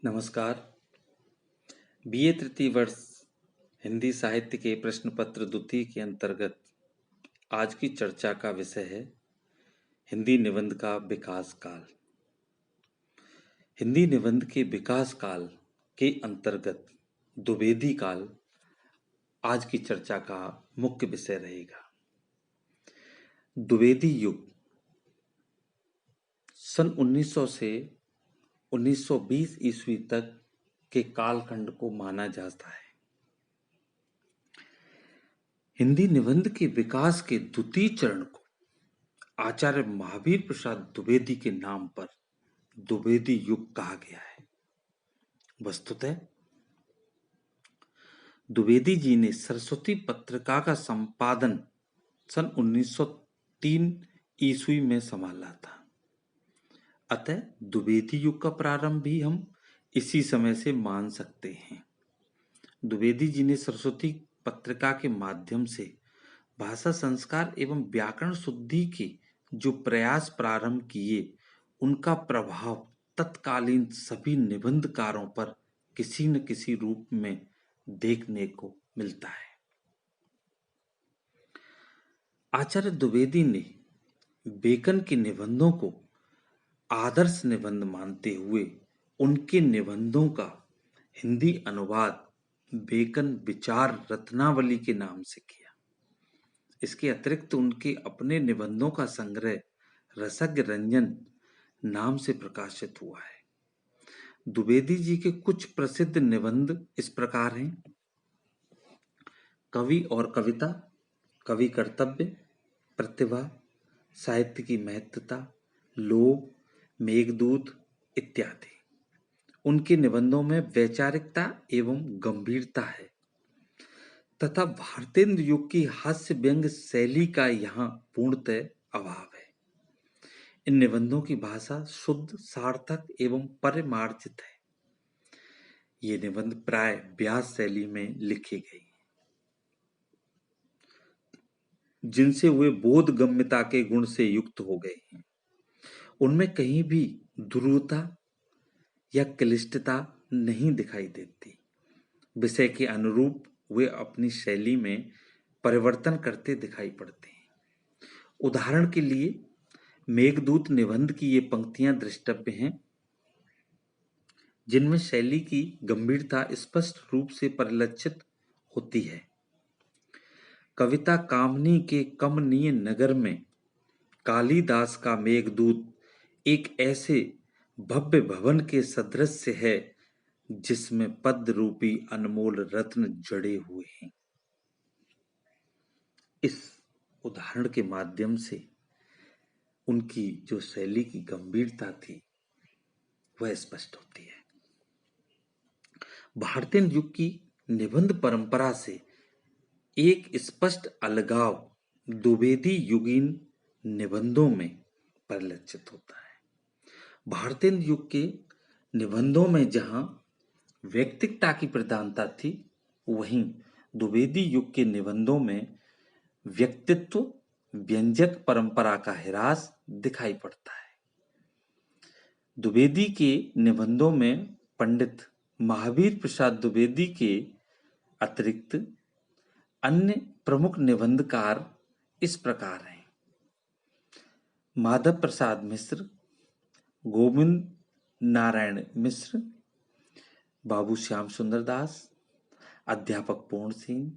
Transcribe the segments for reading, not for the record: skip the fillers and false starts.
नमस्कार। बीए तृतीय वर्ष हिंदी साहित्य के प्रश्न पत्र द्वितीय के अंतर्गत आज की चर्चा का विषय है हिंदी निबंध का विकास काल। हिंदी निबंध के विकास काल के अंतर्गत द्विवेदी काल आज की चर्चा का मुख्य विषय रहेगा। द्विवेदी युग सन 1900 से 1920 ईस्वी तक के कालखंड को माना जाता है। हिंदी निबंध के विकास के द्वितीय चरण को आचार्य महावीर प्रसाद द्विवेदी के नाम पर द्विवेदी युग कहा गया है। वस्तुतः द्विवेदी जी ने सरस्वती पत्रिका का संपादन सन 1903 ईस्वी में संभाला था। अतः द्विवेदी युग का प्रारंभ भी हम इसी समय से मान सकते हैं। द्विवेदी जी ने सरस्वती पत्रिका के माध्यम से भाषा संस्कार एवं व्याकरण शुद्धि के जो प्रयास प्रारंभ किए, उनका प्रभाव तत्कालीन सभी निबंधकारों पर किसी न किसी रूप में देखने को मिलता है। आचार्य द्विवेदी ने बेकन के निबंधों को आदर्श निबंध मानते हुए उनके निबंधों का हिंदी अनुवाद बेकन विचार रत्नावली के नाम से किया। इसके अतिरिक्त उनके अपने निबंधों का संग्रह रसज्ञ रंजन नाम से प्रकाशित हुआ है। द्विवेदी जी के कुछ प्रसिद्ध निबंध इस प्रकार हैं: कवि और कविता, कवि कर्तव्य, प्रतिभा, साहित्य की महत्ता, लोभ, मेघदूत इत्यादि। उनके निबंधों में वैचारिकता एवं गंभीरता है तथा भारतेंद्र युग की हास्य व्यंग शैली का यहाँ पूर्णतः अभाव है। इन निबंधों की भाषा शुद्ध, सार्थक एवं परिमार्जित है। ये निबंध प्राय व्यास शैली में लिखे गए हैं, जिनसे वे बोधगम्यता के गुण से युक्त हो गए हैं। उनमें कहीं भी ध्रुवता या क्लिष्टता नहीं दिखाई देती। विषय के अनुरूप वे अपनी शैली में परिवर्तन करते दिखाई पड़ते हैं। उदाहरण के लिए मेघदूत निबंध की ये पंक्तियां द्रष्टव्य हैं, जिनमें शैली की गंभीरता स्पष्ट रूप से परिलक्षित होती है। कविता कामनी के कमनीय नगर में कालिदास का मेघदूत एक ऐसे भव्य भवन के सदृश है जिसमें पद्म रूपी अनमोल रत्न जड़े हुए हैं। इस उदाहरण के माध्यम से उनकी जो शैली की गंभीरता थी वह स्पष्ट होती है। भारतीय युग की निबंध परंपरा से एक स्पष्ट अलगाव द्विवेदी युगीन निबंधों में परिलक्षित होता है। भारतीय युग के निबंधों में जहां व्यक्तिकता की प्रधानता थी, वहीं द्विवेदी युग के निबंधों में व्यक्तित्व व्यंजक परंपरा का ह्रास दिखाई पड़ता है। द्विवेदी के निबंधों में पंडित महावीर प्रसाद द्विवेदी के अतिरिक्त अन्य प्रमुख निबंधकार इस प्रकार हैं: माधव प्रसाद मिश्र, गोविंद नारायण मिश्र, बाबू श्याम सुंदर दास, अध्यापक पूर्ण सिंह,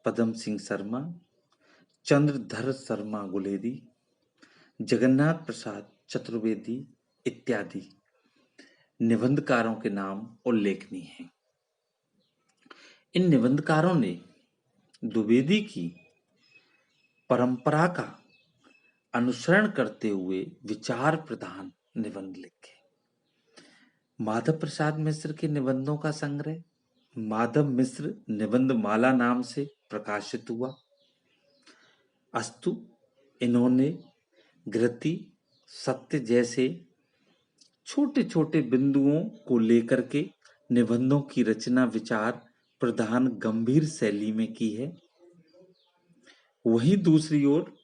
पदम सिंह शर्मा, चंद्रधर शर्मा गुलेरी, जगन्नाथ प्रसाद चतुर्वेदी इत्यादि निबंधकारों के नाम उल्लेखनीय हैं। इन निबंधकारों ने द्विवेदी की परंपरा का अनुसरण करते हुए विचार प्रधान निबंध लिखे। माधव प्रसाद मिश्र के निबंधों का संग्रह माधव मिश्र निबंध माला नाम से प्रकाशित हुआ। अस्तु इन्होंने गृति, सत्य जैसे छोटे छोटे बिंदुओं को लेकर के निबंधों की रचना विचार प्रधान गंभीर शैली में की है। वहीं दूसरी ओर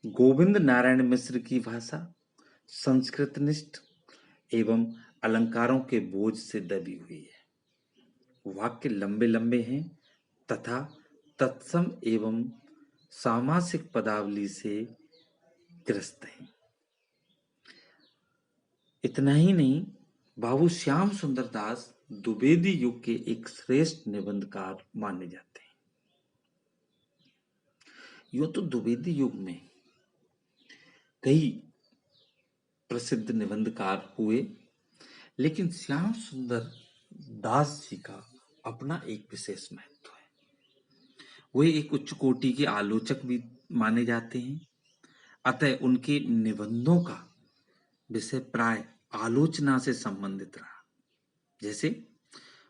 गोविंद नारायण मिश्र की भाषा संस्कृतनिष्ठ, एवं अलंकारों के बोझ से दबी हुई है। वाक्य लंबे लंबे हैं तथा तत्सम एवं सामासिक पदावली से ग्रस्त हैं। इतना ही नहीं, बाबू श्याम सुंदर दास द्विवेदी युग के एक श्रेष्ठ निबंधकार माने जाते हैं। यूं तो द्विवेदी युग में कई प्रसिद्ध निबंधकार हुए, लेकिन श्याम सुंदर दास जी का अपना एक विशेष महत्व है। वे एक उच्च कोटि के आलोचक भी माने जाते हैं, अतः उनके निबंधों का विषय प्राय आलोचना से संबंधित रहा। जैसे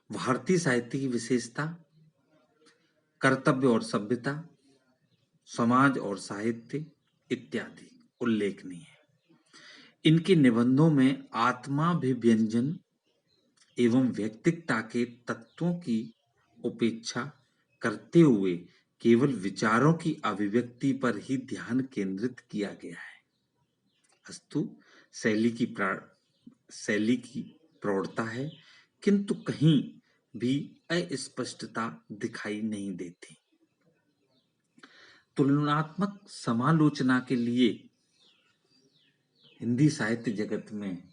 भारतीय साहित्य की विशेषता, कर्तव्य और सभ्यता, समाज और साहित्य इत्यादि उल्लेखनीय है। इनके निबंधों में आत्माभिव्यंजन एवं व्यक्तित्व के तत्वों की उपेक्षा करते हुए केवल विचारों की अभिव्यक्ति पर ही ध्यान केंद्रित किया गया है। अस्तु शैली की प्रौढ़ता है, किंतु कहीं भी अस्पष्टता दिखाई नहीं देती। तुलनात्मक समालोचना के लिए हिंदी साहित्य जगत में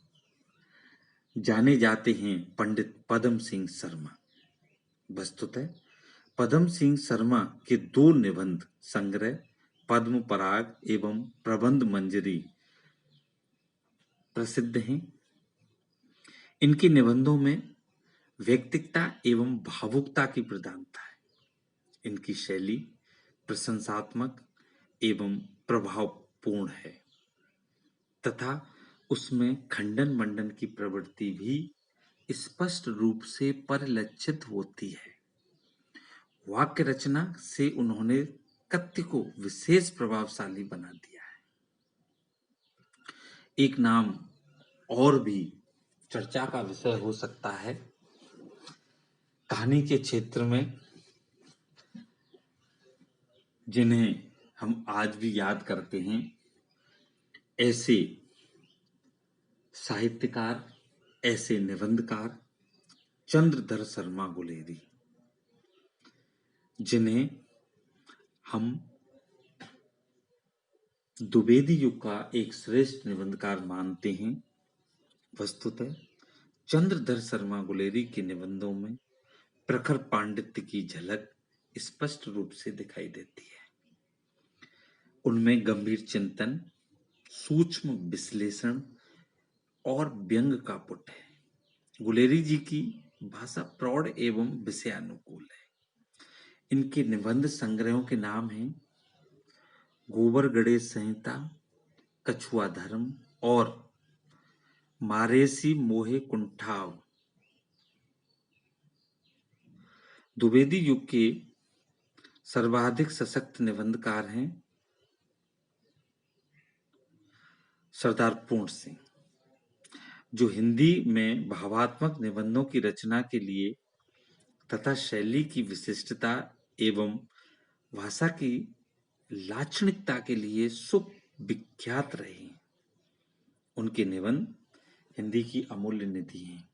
जाने जाते हैं पंडित पदम सिंह शर्मा। वस्तुतः पदम सिंह शर्मा के दो निबंध संग्रह पद्म पराग एवं प्रबंध मंजरी प्रसिद्ध हैं। इनके निबंधों में व्यक्तिकता एवं भावुकता की प्रधानता है। इनकी शैली प्रशंसात्मक एवं प्रभावपूर्ण है तथा उसमें खंडन मंडन की प्रवृत्ति भी स्पष्ट रूप से परिलक्षित होती है। वाक्य रचना से उन्होंने कथ्य को विशेष प्रभावशाली बना दिया है। एक नाम और भी चर्चा का विषय हो सकता है कहानी के क्षेत्र में, जिन्हें हम आज भी याद करते हैं, ऐसे साहित्यकार, ऐसे निबंधकार चंद्रधर शर्मा गुलेरी, जिन्हें हम द्विवेदी युग का एक श्रेष्ठ निबंधकार मानते हैं। वस्तुतः चंद्रधर शर्मा गुलेरी के निबंधों में प्रखर पांडित्य की झलक स्पष्ट रूप से दिखाई देती है। उनमें गंभीर चिंतन, सूक्ष्म विश्लेषण और व्यंग का पुट है। गुलेरी जी की भाषा प्रौढ़ एवं विषयानुकूल है। इनके निबंध संग्रहों के नाम हैं गोबर गणेश संहिता, कछुआ धर्म और मारेसी मोहे कुंठाव। द्विवेदी युग के सर्वाधिक सशक्त निबंधकार हैं सरदार पूर्ण सिंह, जो हिंदी में भावात्मक निबंधों की रचना के लिए तथा शैली की विशिष्टता एवं भाषा की लाक्षणिकता के लिए सुविख्यात रहे हैं। उनके निबंध हिंदी की अमूल्य निधि हैं।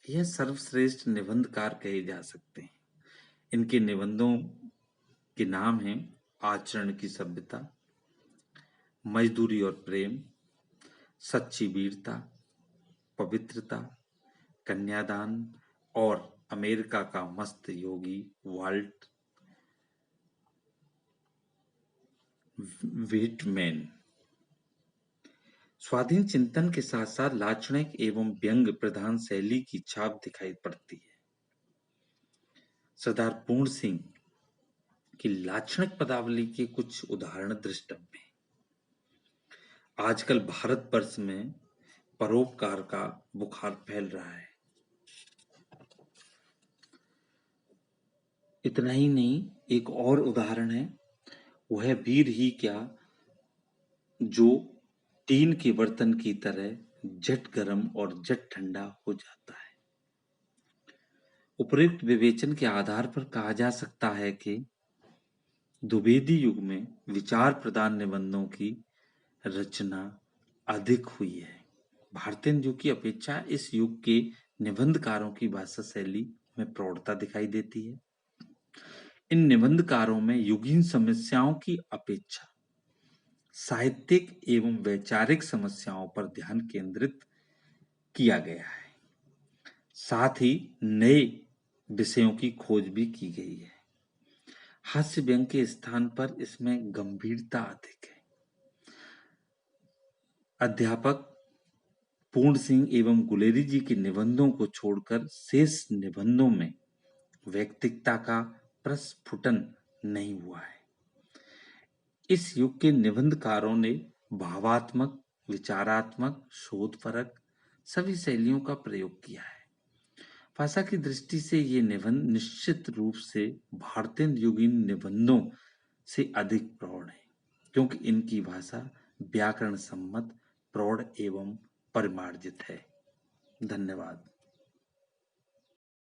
यह सर्वश्रेष्ठ निबंधकार कहे जा सकते हैं। इनके निबंधों के नाम हैं आचरण की सभ्यता, मजदूरी और प्रेम, सच्ची वीरता, पवित्रता, कन्यादान और अमेरिका का मस्त योगी वाल्ट व्हिटमैन। स्वाधीन चिंतन के साथ साथ लाक्षणिक एवं व्यंग प्रधान शैली की छाप दिखाई पड़ती है। सरदार पूर्ण सिंह की लाक्षणिक पदावली के कुछ उदाहरण दृष्टव्य हैं। आजकल भारत वर्ष में परोपकार का बुखार फैल रहा है। इतना ही नहीं, एक और उदाहरण है, वह वीर ही क्या जो टीन के बर्तन की तरह झट गर्म और झट ठंडा हो जाता है। उपयुक्त विवेचन के आधार पर कहा जा सकता है कि द्विवेदी युग में विचार प्रधान निबंधों की रचना अधिक हुई है। भारतीय युग की अपेक्षा इस युग के निबंधकारों की भाषा शैली में प्रौढ़ता दिखाई देती है। इन निबंधकारों में युगीन समस्याओं की अपेक्षा साहित्यिक एवं वैचारिक समस्याओं पर ध्यान केंद्रित किया गया है। साथ ही नए विषयों की खोज भी की गई है। हास्य व्यंग के स्थान पर इसमें गंभीरता अधिक है। अध्यापक पूर्ण सिंह एवं गुलेरी जी के निबंधों को छोड़कर शेष निबंधों में व्यक्तिकता का प्रस्फुटन नहीं हुआ है। इस युग के निबंधकारों ने भावात्मक, विचारात्मक, शोधपरक सभी शैलियों का प्रयोग किया है। भाषा की दृष्टि से ये निबंध निश्चित रूप से भारतीय युगीन निबंधों से अधिक प्रौढ़ है, क्योंकि इनकी भाषा व्याकरण सम्मत, प्रौढ़ एवं परिमार्जित है। धन्यवाद।